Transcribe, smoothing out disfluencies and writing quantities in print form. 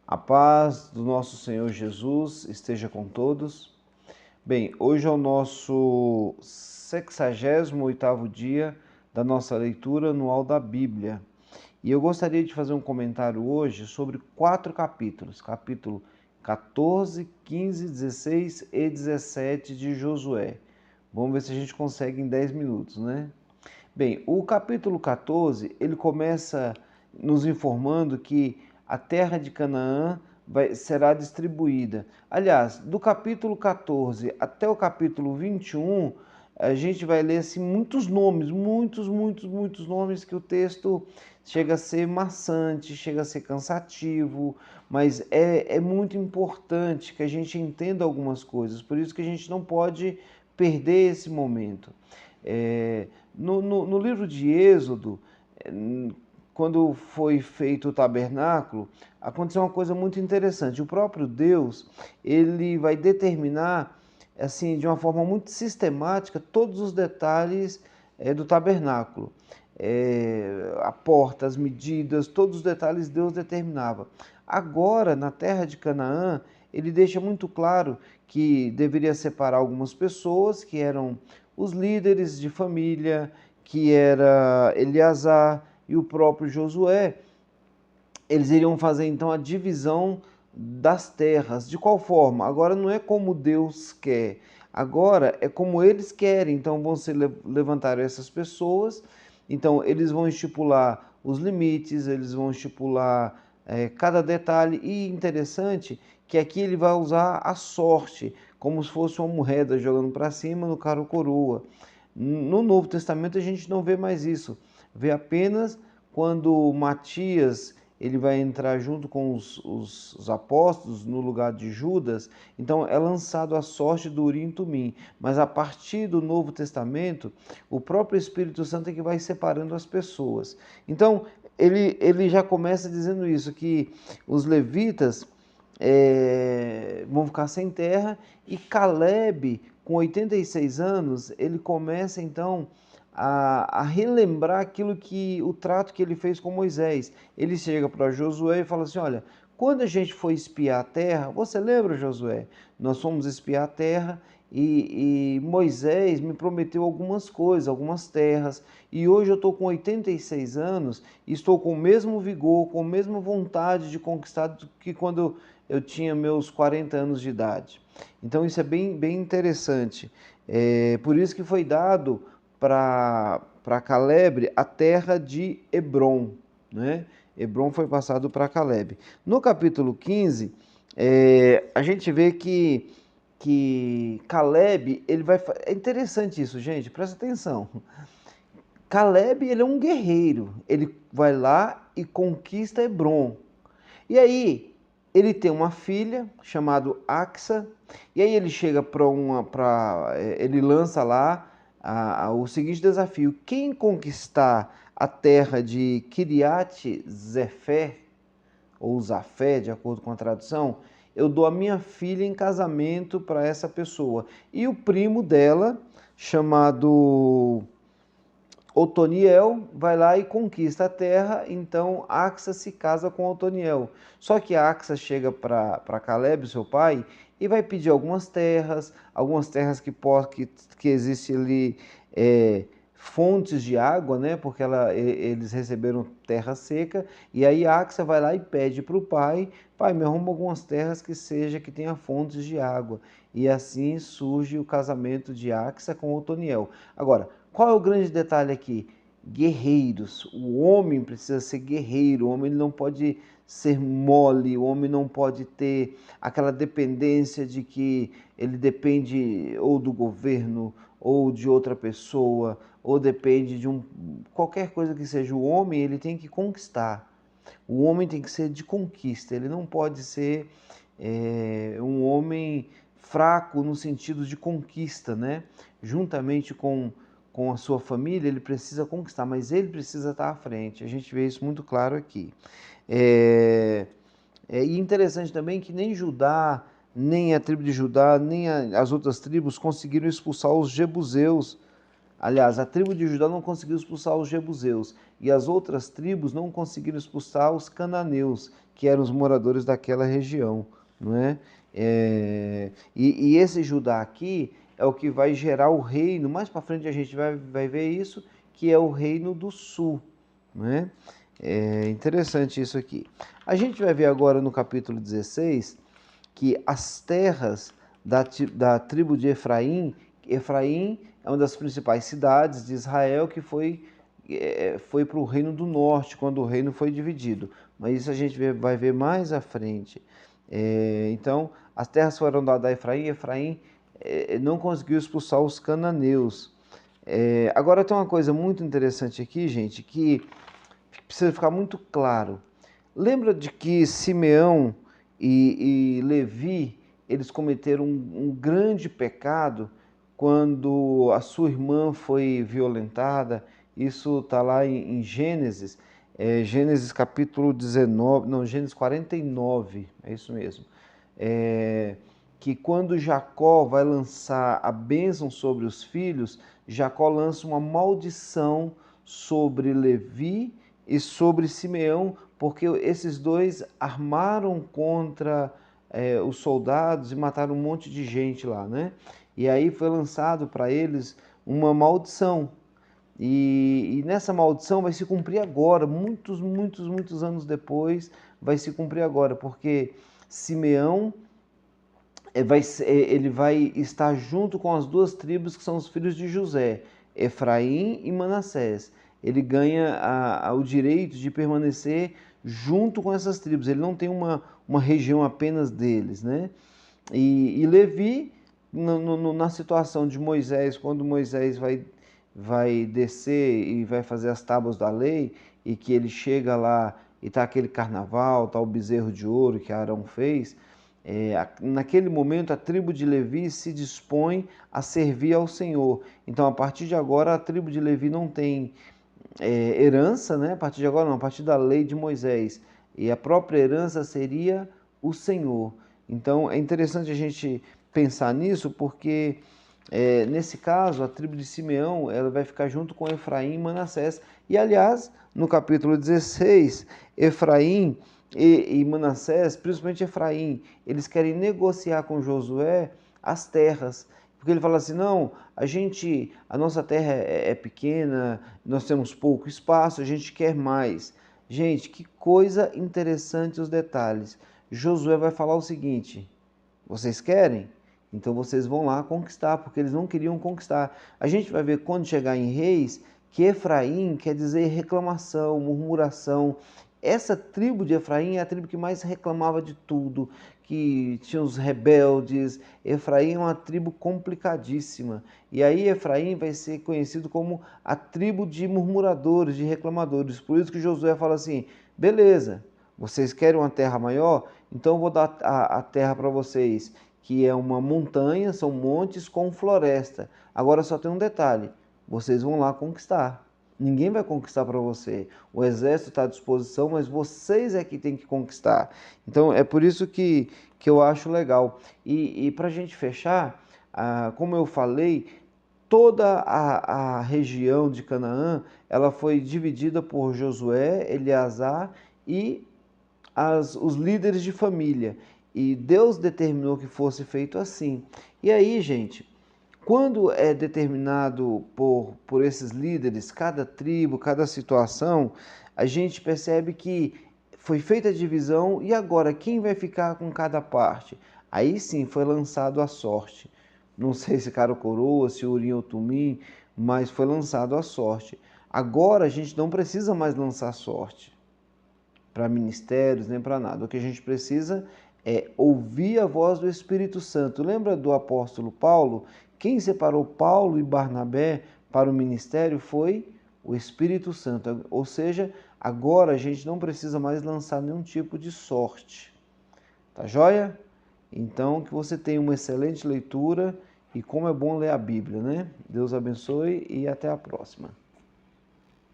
A paz do nosso Senhor Jesus esteja com todos. Bem, hoje é o nosso 68º dia da nossa leitura anual da Bíblia. E eu gostaria de fazer um comentário hoje sobre 4 capítulos, capítulo 14, 15, 16 e 17 de Josué. Vamos ver se a gente consegue em 10 minutos, né? Bem, o capítulo 14, ele começa nos informando que a terra de Canaã será distribuída. Aliás, do capítulo 14 até o capítulo 21, a gente vai ler assim, muitos nomes, muitos nomes, que o texto chega a ser maçante, chega a ser cansativo, mas é muito importante que a gente entenda algumas coisas, por isso que a gente não pode perder esse momento. No livro de Êxodo, quando foi feito o tabernáculo, aconteceu uma coisa muito interessante. O próprio Deus, ele vai determinar, assim, de uma forma muito sistemática, todos os detalhes do tabernáculo. A porta, as medidas, todos os detalhes Deus determinava. Agora, na terra de Canaã, ele deixa muito claro que deveria separar algumas pessoas, que eram os líderes de família, que era Eleazar e o próprio Josué. Eles iriam fazer então a divisão das terras. De qual forma? Agora não é como Deus quer, agora é como eles querem. Então vão se levantar essas pessoas, então eles vão estipular os limites, eles vão estipular cada detalhe. E interessante que aqui ele vai usar a sorte, como se fosse uma moeda jogando para cima no cara ou coroa. No Novo Testamento a gente não vê mais isso, vê apenas quando Matias ele vai entrar junto com os apóstolos no lugar de Judas. Então é lançado a sorte do Urim e Tumim, mas a partir do Novo Testamento o próprio Espírito Santo é que vai separando as pessoas. Então ele já começa dizendo isso, que os levitas vão ficar sem terra, e Caleb, com 86 anos, ele começa então a relembrar o trato que ele fez com Moisés. Ele chega para Josué e fala assim: olha, quando a gente foi espiar a terra, você lembra, Josué? Nós fomos espiar a terra e Moisés me prometeu algumas coisas, algumas terras, e hoje eu estou com 86 anos e estou com o mesmo vigor, com a mesma vontade de conquistar do que quando eu tinha meus 40 anos de idade. Então isso é bem interessante. Por isso que foi dado para Caleb a terra de Hebron, né? Hebron foi passado para Caleb. No capítulo 15, a gente vê que Caleb, ele vai... É interessante isso, gente, presta atenção. Caleb, ele é um guerreiro, ele vai lá e conquista Hebron. E aí, ele tem uma filha chamada Axa, e aí ele chega ele lança lá o seguinte desafio: quem conquistar a terra de Kiriat Zefé, ou Zafé, de acordo com a tradução, eu dou a minha filha em casamento para essa pessoa. E o primo dela, chamado Otoniel, vai lá e conquista a terra. Então Axa se casa com Otoniel. Só que Axa chega para Caleb, seu pai, e vai pedir algumas terras que existe ali, fontes de água, né? Porque eles receberam terra seca. E aí Axa vai lá e pede para o pai: pai, me arruma algumas terras que tenha fontes de água. E assim surge o casamento de Axa com Otoniel. Agora, qual é o grande detalhe aqui? Guerreiros. O homem precisa ser guerreiro, o homem não pode ser mole, o homem não pode ter aquela dependência de que ele depende ou do governo, ou de outra pessoa, ou depende de qualquer coisa que seja. O homem, ele tem que conquistar. O homem tem que ser de conquista, ele não pode ser um homem fraco no sentido de conquista, né? Juntamente com a sua família, ele precisa conquistar, mas ele precisa estar à frente. A gente vê isso muito claro aqui. E interessante também que nem Judá, nem a tribo de Judá, nem as outras tribos conseguiram expulsar os jebuseus Aliás, a tribo de Judá não conseguiu expulsar os jebuseus e as outras tribos não conseguiram expulsar os cananeus, que eram os moradores daquela região, não é? E esse Judá aqui é o que vai gerar o reino, mais para frente a gente vai ver isso, que é o reino do sul, não é? É interessante isso aqui. A gente vai ver agora no capítulo 16 que as terras da tribo de Efraim, Efraim é uma das principais cidades de Israel que foi para o reino do norte, quando o reino foi dividido. Mas isso a gente vai ver mais à frente. Então, as terras foram dadas a Efraim, Efraim não conseguiu expulsar os cananeus. Agora tem uma coisa muito interessante aqui, gente, que precisa ficar muito claro. Lembra de que Simeão e Levi, eles cometeram um grande pecado quando a sua irmã foi violentada? Isso está lá em Gênesis, Gênesis capítulo 19, não, Gênesis 49, é isso mesmo. Que quando Jacó vai lançar a bênção sobre os filhos, Jacó lança uma maldição sobre Levi e sobre Simeão, porque esses dois armaram contra os soldados e mataram um monte de gente lá, né? E aí foi lançado para eles uma maldição. E nessa maldição vai se cumprir agora, muitos anos depois, vai se cumprir agora, porque Simeão ele vai estar junto com as duas tribos que são os filhos de José, Efraim e Manassés. Ele ganha o direito de permanecer junto com essas tribos. Ele não tem uma região apenas deles, né? E Levi, na situação de Moisés, quando Moisés vai descer e vai fazer as tábuas da lei, e que ele chega lá e está aquele carnaval, está o bezerro de ouro que Arão fez, naquele momento a tribo de Levi se dispõe a servir ao Senhor. Então, a partir de agora, a tribo de Levi não tem herança, né? A partir de agora não, a partir da lei de Moisés. E a própria herança seria o Senhor. Então, é interessante a gente pensar nisso, porque nesse caso, a tribo de Simeão ela vai ficar junto com Efraim e Manassés. E, aliás, no capítulo 16, Efraim e Manassés, principalmente Efraim, eles querem negociar com Josué as terras. Porque ele fala assim, não, a nossa terra é pequena, nós temos pouco espaço, a gente quer mais. Gente, que coisa interessante os detalhes. Josué vai falar o seguinte, vocês querem? Então vocês vão lá conquistar, porque eles não queriam conquistar. A gente vai ver quando chegar em Reis, que Efraim quer dizer reclamação, murmuração. Essa tribo de Efraim é a tribo que mais reclamava de tudo, que tinha os rebeldes. Efraim é uma tribo complicadíssima. E aí Efraim vai ser conhecido como a tribo de murmuradores, de reclamadores. Por isso que Josué fala assim, beleza, vocês querem uma terra maior? Então eu vou dar a terra para vocês, que é uma montanha, são montes com floresta. Agora só tem um detalhe, vocês vão lá conquistar. Ninguém vai conquistar para você. O exército está à disposição, mas vocês é que tem que conquistar. Então é por isso que eu acho legal. E para a gente fechar, como eu falei, toda a região de Canaã ela foi dividida por Josué, Eleazar e os líderes de família. E Deus determinou que fosse feito assim. E aí, gente, quando é determinado por esses líderes, cada tribo, cada situação, a gente percebe que foi feita a divisão e agora quem vai ficar com cada parte? Aí sim foi lançado a sorte. Não sei se cara ou coroa, se urim ou tumim, mas foi lançado a sorte. Agora a gente não precisa mais lançar sorte para ministérios, nem para nada. O que a gente precisa é ouvir a voz do Espírito Santo. Lembra do apóstolo Paulo? Quem separou Paulo e Barnabé para o ministério foi o Espírito Santo. Ou seja, agora a gente não precisa mais lançar nenhum tipo de sorte. Tá joia? Então, que você tenha uma excelente leitura e como é bom ler a Bíblia, né? Deus abençoe e até a próxima.